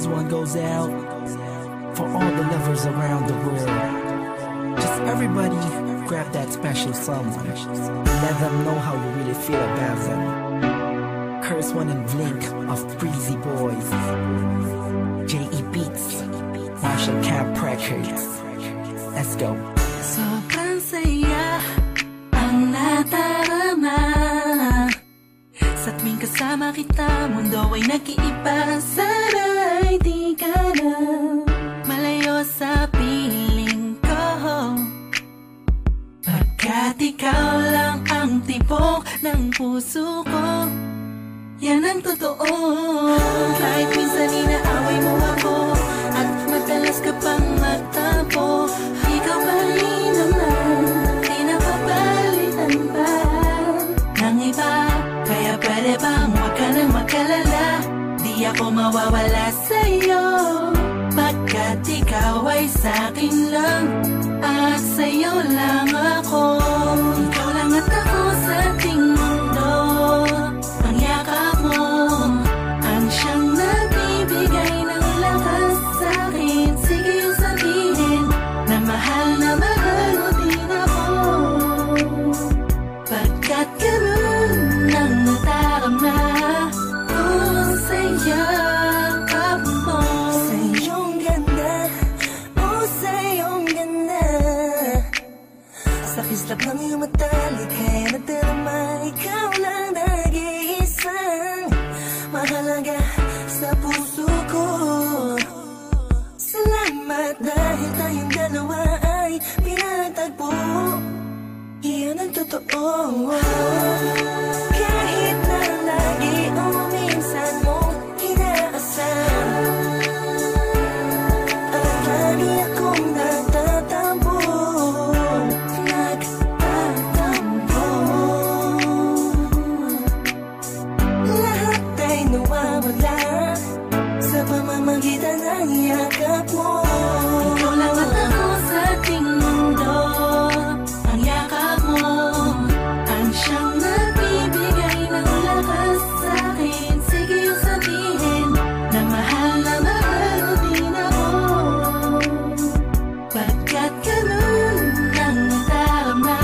This one goes out for all the lovers around the world. Just everybody grab that special someone. Let them know how you really feel about them. Curse One and Blink of Breezy Boys. J.E. Beats, Marshall Camp Records. Let's go. Sobrang saya ang natarama sa tuwing kasama kita. Mundo ay nag-iiba. Sana'y di ka na malayo sa piling ko, pagkat ikaw lang ang tibok ng puso ko. Yan ang totoo. Kahit minsan inaaway mo ako at madalas ka pang magtampo, ikaw pa rin naman, di napapalitan pa ng iba. Kaya pwede bang huwag ka nang mag-alala, di ako mawawala sa'yo, pagkat ikaw ay sa'kin lang at sa'yo lang ako. Ikaw lang at ako sa ating mundo. Ang yakap mo ang siyang nagbibigay ng lakas sa'kin. Sige yung sabihin na mahal mo din ako, pagkat ganun ang nadarama ko sa yakap mo. Sa iyong ganda, oh sa iyong ganda, sa kislap ng iyong mata, likhay nadarama. Ikaw lang nag-iisang mahalaga sa puso ko. Salamat dahil tayong dalawa ay pinatagpo. Iyan ang totoo. Kahit na lagi o minsan mong inaasam, at lagi akong nagtatampo. Lahat ay nawawala sa pamamagitan ng yakap mo. Ikaw lang at ako sa ating mundo. Ang yakap mo ang siyang nagbibigay ng lakas sa'kin. Sige yung sabihin na mahal mo din ako, pagkat ganun ang nadarama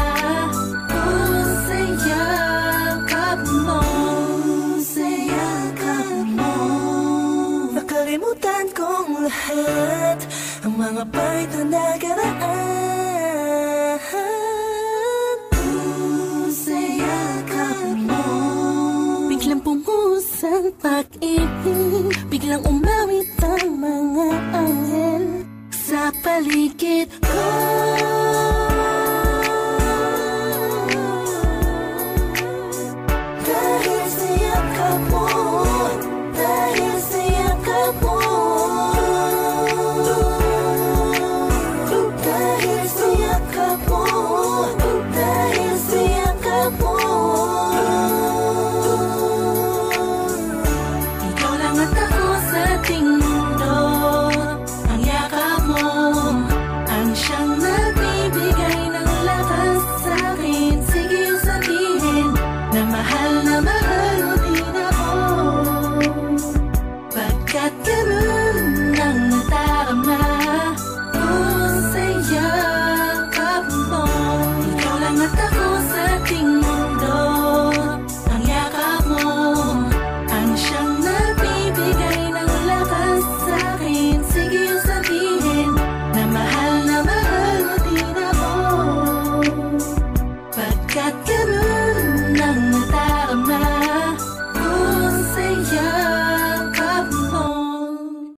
ko sa yakap mo. Sa yakap mo, nakalimutan kong lahat ang mga pahit na nakaraan. Sa yakap mo, biglang pumuhos ang pag-ibig, biglang umawit ang mga anghel sa paligid ko.